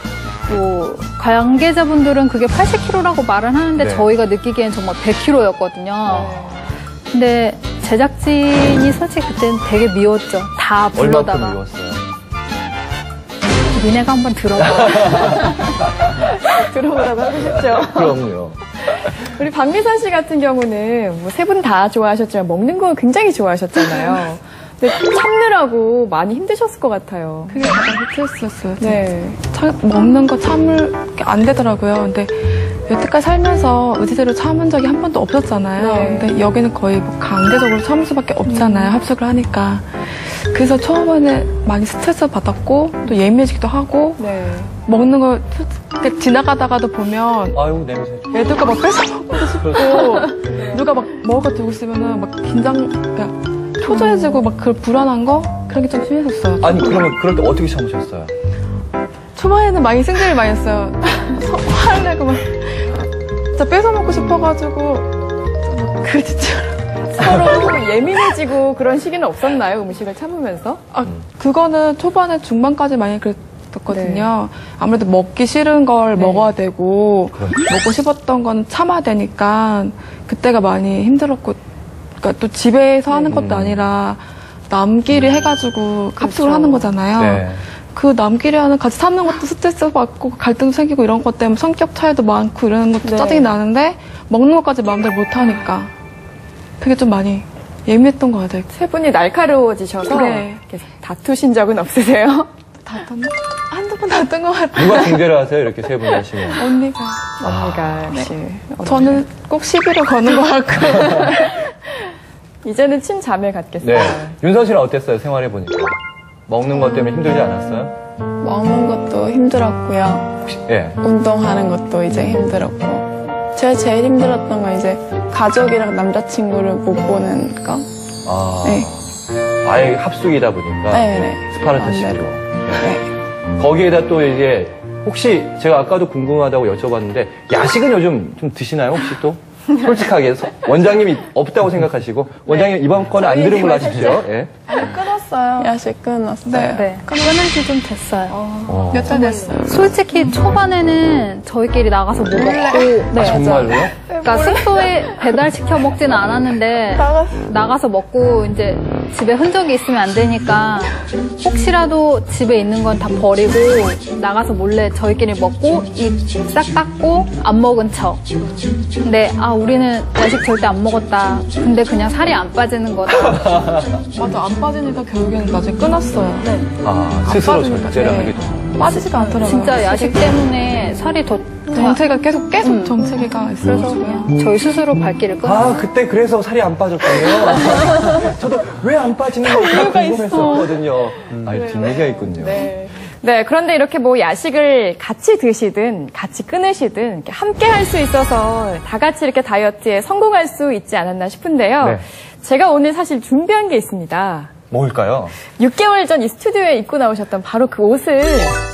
뭐 관계자분들은 그게 80kg라고 말은 하는데 네. 저희가 느끼기엔 정말 100kg였거든요. 근데 제작진이 솔직히 그때는 되게 미웠죠. 다 불러다가. 얼마큼 미웠어요? 니네가 한번 들어봐. 들어보라고 하고 싶죠. 그럼요. 우리 박미선 씨 같은 경우는 뭐 세 분 다 좋아하셨지만 먹는 거 굉장히 좋아하셨잖아요. 근데 참느라고 많이 힘드셨을 것 같아요. 그게 가장 스트레스였어요. 네. 먹는 거 참을 게 안 되더라고요. 근데 여태까지 살면서 의지대로 참은 적이 한 번도 없었잖아요. 네. 근데 여기는 거의 뭐 강제적으로 참을 수밖에 없잖아요. 합숙을 하니까. 그래서 처음에는 많이 스트레스 받았고 또 예민해지기도 하고 네. 먹는 거 지나가다가도 보면 아유 냄새. 애들과 막 뺏어 먹고도 싶고 누가 막 먹을 거 들고 있으면은 막 그러니까 초조해지고 막 그 불안한 거 그런 게 좀 심했었어요. 아니 그러면 그럴 때 어떻게 참으셨어요? 초반에는 많이 승질을 많이 했어요. 화를 내고 막 진짜 뺏어 먹고 싶어가지고 그 진짜 서로 예민해지고 그런 시기는 없었나요? 음식을 참으면서? 아 그거는 초반에 중반까지 많이 그랬었거든요. 네. 아무래도 먹기 싫은 걸 먹어야 되고 먹고 싶었던 건 참아야 되니까 그때가 많이 힘들었고 그러니까 또 집에서 하는 것도 아니라 남끼리 해가지고 합숙을 하는 거잖아요. 네. 그 남끼리 하는 같이 사는 것도 스트레스 받고 갈등도 생기고 이런 것 때문에 성격 차이도 많고 이러는 것도 짜증이 나는데 먹는 것까지 마음대로 못 하니까 그게 좀 많이 예민했던 것 같아요. 세 분이 날카로워지셔서 네. 이렇게 다투신 적은 없으세요? 다퉜나? 한두 번 다퉜던 것 같아요. 누가 중재를 하세요? 이렇게 세 분이 하시면. 언니가. 역시. 저는 꼭 시비를 거는 것 같고. 이제는 친자매 같겠어요. 네. 윤선 씨는 어땠어요? 생활해보니까. 먹는 것 때문에 힘들지 않았어요? 먹는 것도 힘들었고요. 혹시, 예. 운동하는 것도 이제 힘들었고. 제가 제일 힘들었던 건 이제 가족이랑 남자친구를 못 보는 거. 아. 네. 아예 합숙이다 보니까. 네. 스파르타식으로. 네. 거기에다 또 이게, 혹시 제가 아까도 궁금하다고 여쭤봤는데, 야식은 요즘 좀 드시나요? 혹시 또? 솔직하게 원장님이 없다고 생각하시고 원장님 이번 건은 안 들은 걸로 하십시오. 예. 끊었어요. 야식 끊었어요. 네. 끊은 지 좀 됐어요. 몇 달 됐어요. 솔직히 초반에는 저희끼리 나가서 뭐 먹고. 네, 정말로요? 그러니까 숙소에 배달시켜 먹지는 않았는데 나가서 먹고 이제 집에 흔적이 있으면 안 되니까 혹시라도 집에 있는 건 다 버리고 나가서 몰래 저희끼리 먹고 입 싹 닦고 안 먹은 척. 근데 우리는 야식 절대 안 먹었다. 근데 그냥 살이 안 빠지는 거다. 맞아, 안 빠지니까 결국에는 나중에 끊었어요. 네. 스스로 절제를 하기도. 빠지지가 않더라고요. 진짜 야식 때문에 살이 더 정체가 계속 정체기가 있어요. 그래서 그냥 저희 스스로 발길을 끊었어요. 그때 그래서 살이 안 빠졌군요. 저도 왜 안 빠지는 건가 궁금했었거든요. 뒷얘기가 있군요. 네, 그런데 이렇게 뭐 야식을 같이 드시든 같이 끊으시든 이렇게 함께 할 수 있어서 다 같이 이렇게 다이어트에 성공할 수 있지 않았나 싶은데요. 네. 제가 오늘 사실 준비한 게 있습니다. 뭘까요? 6개월 전 이 스튜디오에 입고 나오셨던 바로 그 옷을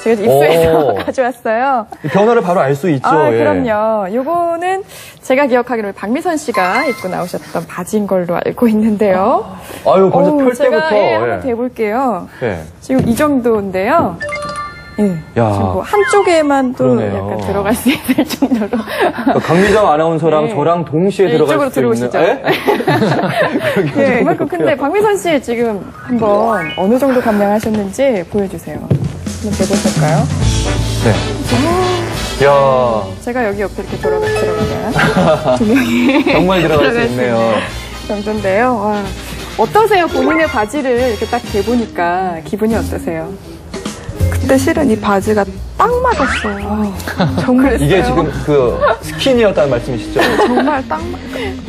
제가 입수해서 가져왔어요. 변화를 바로 알 수 있죠. 그럼요. 요거는 제가 기억하기로 박미선 씨가 입고 나오셨던 바지인 걸로 알고 있는데요. 아유, 벌써 펼 제가 때부터. 한번 대볼게요. 네. 지금 이 정도인데요. 지금 뭐 한쪽에만 또 그러네요. 약간 들어갈 수 있을 정도로. 강미정 아나운서랑 저랑 동시에 들어갈 수 있는. 들어오시죠. 그만큼 근데 박미선 씨 지금 한번 어느 정도 감량하셨는지 보여주세요. 한번 재보실까요? 네. 이야. 제가 여기 옆에 이렇게 들어가면 두 명이 정말 들어갈 수 있네요. 정도인데요. 와. 어떠세요? 본인의 바지를 이렇게 딱 대보니까 기분이 어떠세요? 그때 실은 이 바지가 딱 맞았어요. 정말 이게 지금 그 스킨이었다는 말씀이시죠?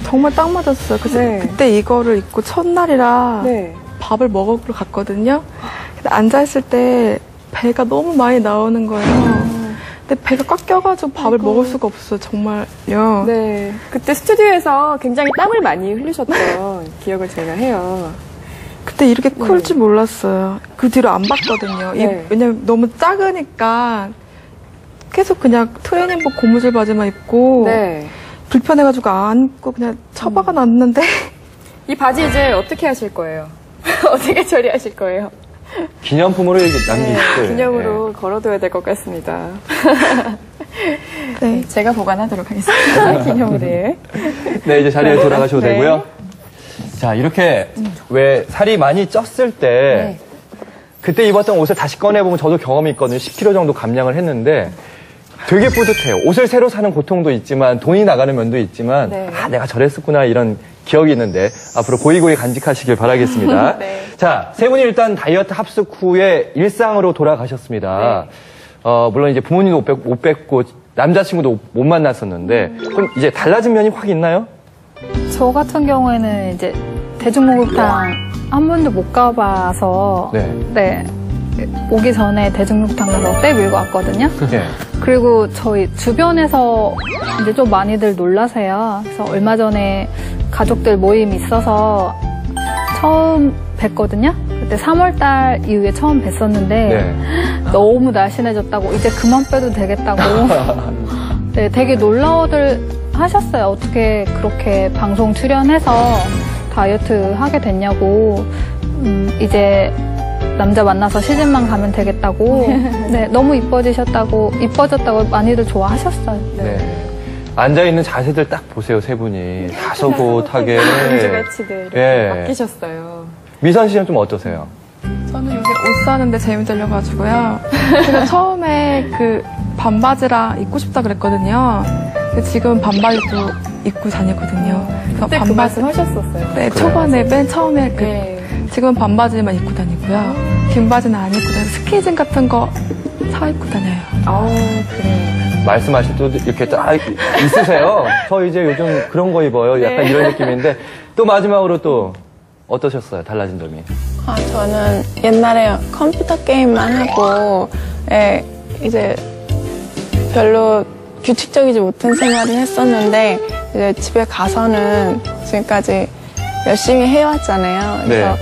정말 딱 맞았어요. 그래서 그때 이거를 입고 첫날이라 밥을 먹으러 갔거든요. 근데 앉아있을 때 배가 너무 많이 나오는 거예요. 근데 배가 꽉 껴가지고 밥을 먹을 수가 없어요, 정말요. 네. 그때 스튜디오에서 굉장히 땀을 많이 흘리셨던 기억을 제가 해요. 그때 이렇게 클 줄 몰랐어요. 그 뒤로 안 봤거든요. 왜냐면 너무 작으니까 계속 그냥 트레이닝복 고무줄 바지만 입고 불편해가지고 안 입고 그냥 처박아 놨는데 이 바지 이제 어떻게 하실 거예요? 어떻게 처리하실 거예요? 기념품으로 남기실 기념으로 걸어둬야 될 것 같습니다. 제가 보관하도록 하겠습니다. 기념으로. 네, 이제 자리에 돌아가셔도 되고요. 자, 이렇게 왜 살이 많이 쪘을 때 그때 입었던 옷을 다시 꺼내보면 저도 경험이 있거든요. 10kg 정도 감량을 했는데 되게 뿌듯해요. 옷을 새로 사는 고통도 있지만 돈이 나가는 면도 있지만 아, 내가 저랬었구나 이런 기억이 있는데 앞으로 고이고이 간직하시길 바라겠습니다. 자, 세 분이 일단 다이어트 합숙 후에 일상으로 돌아가셨습니다. 물론 이제 부모님도 못 뵙고 남자친구도 못 만났었는데 그럼 이제 달라진 면이 확 있나요? 저 같은 경우에는 이제 대중목욕탕 한 번도 못 가봐서 오기 전에 대중목욕탕 가서 때 밀고 왔거든요. 그리고 저희 주변에서 이제 좀 많이들 놀라세요. 그래서 얼마 전에 가족들 모임이 있어서 처음 뵀거든요. 그때 3월달 이후에 처음 뵀었는데 너무 날씬해졌다고 이제 그만 빼도 되겠다고 되게 놀라워들 하셨어요. 어떻게 그렇게 방송 출연해서 다이어트 하게 됐냐고 이제 남자 만나서 시집만 가면 되겠다고 너무 이뻐졌다고 많이들 좋아하셨어요. 앉아있는 자세들 딱 보세요, 세 분이. 다소곳하게. 공주같이들 이렇게 바뀌셨어요. 미선 씨는 좀 어떠세요? 저는 요새 옷 사는데 재미 들려가지고요. 제가 처음에 그 반바지랑 입고 싶다 그랬거든요. 근데 지금 반바지도 입고 다니거든요. 그때 그 말씀 하셨었어요. 네, 초반에 맨 처음에 지금 반바지만 입고 다니고요. 긴 바지는 안 입고 다니고 스키진 같은 거 사 입고 다녀요. 그래요. 말씀하실 때 이렇게 딱 있으세요. 저 이제 요즘 그런 거 입어요. 약간 이런 느낌인데 또 마지막으로 또 어떠셨어요? 달라진 점이? 저는 옛날에 컴퓨터 게임만 하고 이제 별로 규칙적이지 못한 생활을 했었는데 이제 집에 가서는 지금까지 열심히 해왔잖아요. 그래서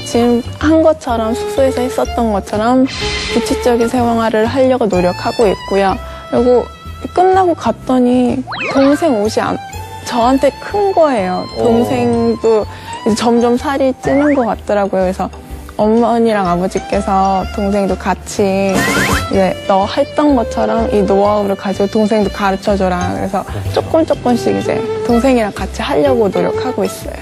지금 한 것처럼 숙소에서 했었던 것처럼 규칙적인 생활을 하려고 노력하고 있고요. 그리고 끝나고 갔더니 동생 옷이 저한테 큰 거예요. 동생도 이제 점점 살이 찌는 것 같더라고요. 그래서 어머니랑 아버지께서 동생도 같이 이제 너 했던 것처럼 이 노하우를 가지고 동생도 가르쳐줘라. 그래서 조금씩 이제 동생이랑 같이 하려고 노력하고 있어요.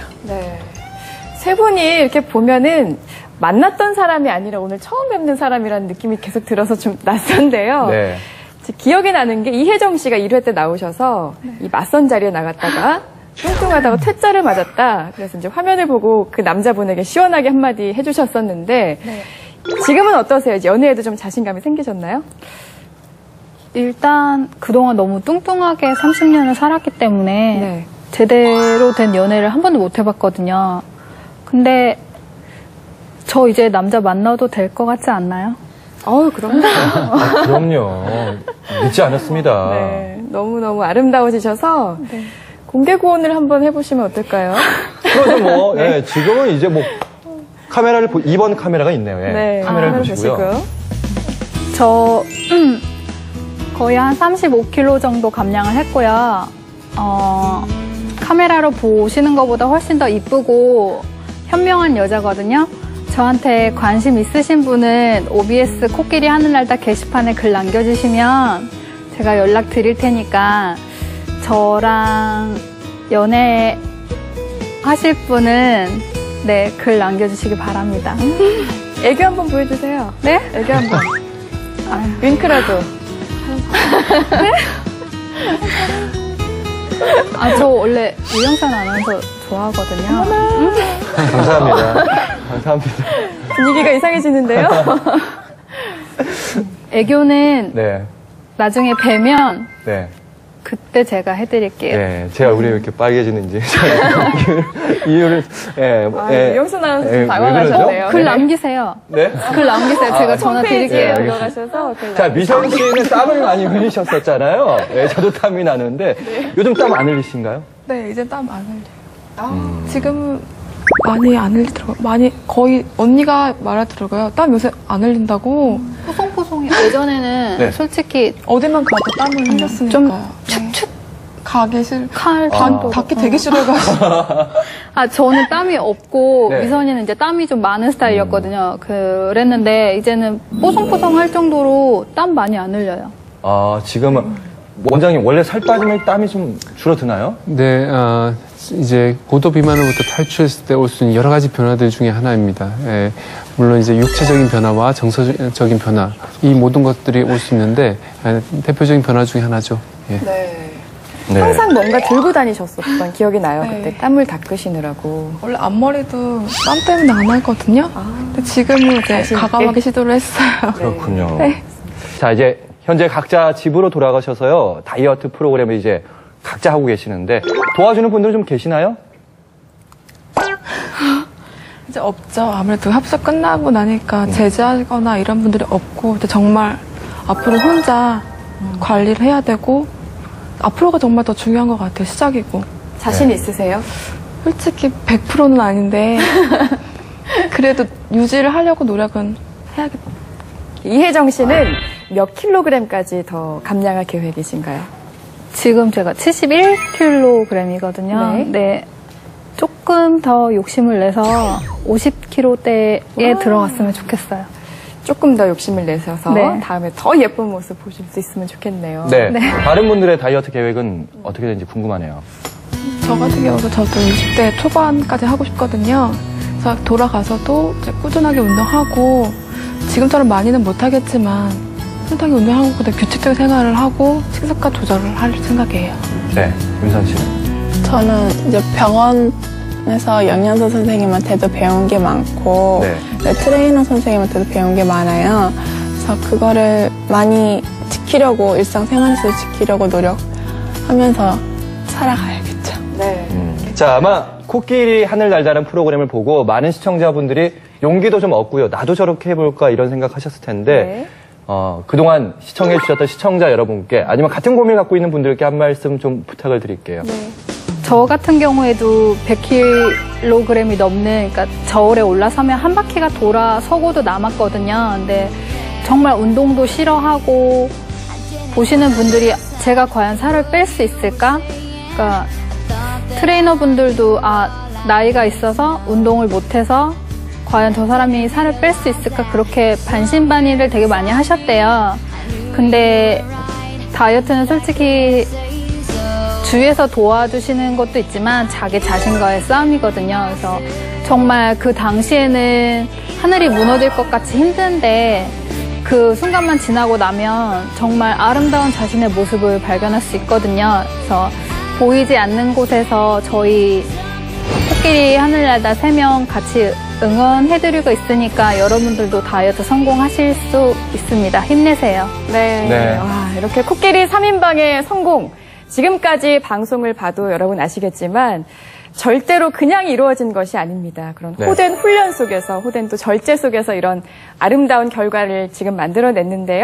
세 분이 이렇게 보면은 만났던 사람이 아니라 오늘 처음 뵙는 사람이라는 느낌이 계속 들어서 좀 낯선데요. 기억에 나는 게 이혜정 씨가 1회 때 나오셔서 이 맞선 자리에 나갔다가 뚱뚱하다고 퇴짜를 맞았다. 그래서 이제 화면을 보고 그 남자분에게 시원하게 한마디 해주셨었는데 지금은 어떠세요? 연애에도 좀 자신감이 생기셨나요? 일단 그동안 너무 뚱뚱하게 30년을 살았기 때문에 제대로 된 연애를 한 번도 못 해봤거든요. 근데 저 이제 남자 만나도 될 것 같지 않나요? 그럼요. 그럼요. 늦지 않았습니다. 너무너무 아름다워지셔서 공개 구원을 한번 해보시면 어떨까요? 그러죠 뭐. 지금은 이제 뭐 카메라를 2번 카메라가 있네요. 카메라를 보시고요. 저 거의 한 35kg 정도 감량을 했고요. 카메라로 보시는 것보다 훨씬 더 이쁘고 현명한 여자거든요. 저한테 관심 있으신 분은 OBS 코끼리 하늘날다 게시판에 글 남겨주시면 제가 연락 드릴 테니까 저랑 연애 하실 분은 글 남겨주시기 바랍니다. 애교 한번 보여주세요. 네? 애교 한번. 윙크라도. 저 원래 유영선 아나운서 좋아하거든요. 감사합니다. 감사합니다. 분위기가 이상해지는데요? 애교는 네. 나중에 뵈면 네. 그때 제가 해드릴게요. 네, 제 얼굴이 왜 이렇게 빨개지는지 이유를 유영수 아나운서 당황하셨네요. 글 남기세요. 네? 글 남기세요. 제가 전화 드릴게요. 들어가셔서 자, 미선 씨는 땀을 많이 흘리셨었잖아요. 네, 저도 땀이 나는데 요즘 땀 안 흘리신가요? 네, 이제 땀 안 흘려요. 지금 많이 안 흘리더라고요. 많이 거의 언니가 말하더라고요. 땀 요새 안 흘린다고. 포송포송해. 예전에는 네. 솔직히 어디만 가도 땀을 흘렸으니까. 좀 축축 가기 싫. 칼 닿기 되게 싫어가지고. 아, 저는 땀이 없고 네. 미선이는 이제 땀이 좀 많은 스타일이었거든요. 그랬는데 이제는 뽀송뽀송 할 정도로 땀 많이 안 흘려요. 아, 지금은 원장님 원래 살 빠지면 땀이 좀 줄어드나요? 네, 이제 고도 비만으로부터 탈출했을 때 올 수 있는 여러 가지 변화들 중에 하나입니다. 예, 물론 이제 육체적인 변화와 정서적인 변화, 이 모든 것들이 올 수 있는데 대표적인 변화 중에 하나죠. 예. 네. 네. 항상 뭔가 들고 다니셨었던 기억이 나요. 그때 땀을 닦으시느라고. 원래 앞머리도 땀 때문에 안 하거든요. 근데 지금은 이제 과감하게 시도를 했어요. 그렇군요. 네. 자, 이제 현재 각자 집으로 돌아가셔서요. 다이어트 프로그램을 이제 각자 하고 계시는데 도와주는 분들은 좀 계시나요? 이제 없죠. 아무래도 합숙 끝나고 나니까 제지하거나 이런 분들이 없고 이제 정말 앞으로 혼자 관리를 해야 되고 앞으로가 정말 더 중요한 것 같아요. 시작이고. 자신 있으세요? 솔직히 100%는 아닌데 그래도 유지를 하려고 노력은 해야겠다. 이혜정 씨는 몇 킬로그램까지 더 감량할 계획이신가요? 지금 제가 71kg이거든요. 네. 조금 더 욕심을 내서 50kg대에 들어갔으면 좋겠어요. 조금 더 욕심을 내셔서 네. 다음에 더 예쁜 모습 보실 수 있으면 좋겠네요. 네. 다른 분들의 다이어트 계획은 어떻게 되는지 궁금하네요. 저 같은 경우도 저도 20대 초반까지 하고 싶거든요. 그래서 돌아가서도 이제 꾸준하게 운동하고 지금처럼 많이는 못하겠지만 꾸준하게 운동하고 그다음에 규칙적인 생활을 하고 식습관 조절을 할 생각이에요. 네, 윤선 씨는? 저는 이제 병원에서 영양소 선생님한테도 배운 게 많고 트레이너 선생님한테도 배운 게 많아요. 그래서 그거를 많이 지키려고 일상생활에서 지키려고 노력하면서 살아가야겠죠. 네. 자, 아마 코끼리 하늘 날다는 프로그램을 보고 많은 시청자분들이 용기도 좀 얻고요. 나도 저렇게 해볼까 이런 생각하셨을 텐데 그동안 시청해주셨던 시청자 여러분께 아니면 같은 고민을 갖고 있는 분들께 한 말씀 좀 부탁을 드릴게요. 네. 저 같은 경우에도 100kg이 넘는, 그러니까 저울에 올라서면 한 바퀴가 돌아서고도 남았거든요. 근데 정말 운동도 싫어하고 보시는 분들이 제가 과연 살을 뺄 수 있을까? 그러니까 트레이너 분들도 나이가 있어서 운동을 못해서 과연 저 사람이 살을 뺄 수 있을까? 그렇게 반신반의를 되게 많이 하셨대요. 근데 다이어트는 솔직히 주위에서 도와주시는 것도 있지만 자기 자신과의 싸움이거든요. 그래서 정말 그 당시에는 하늘이 무너질 것 같이 힘든데 그 순간만 지나고 나면 정말 아름다운 자신의 모습을 발견할 수 있거든요. 그래서 보이지 않는 곳에서 저희 코끼리 하늘날다 3명 같이 응원해드리고 있으니까 여러분들도 다이어트 성공하실 수 있습니다. 힘내세요. 네. 와, 이렇게 코끼리 3인방의 성공. 지금까지 방송을 봐도 여러분 아시겠지만 절대로 그냥 이루어진 것이 아닙니다. 그런 호된 훈련 속에서, 호된 또 절제 속에서 이런 아름다운 결과를 지금 만들어냈는데요.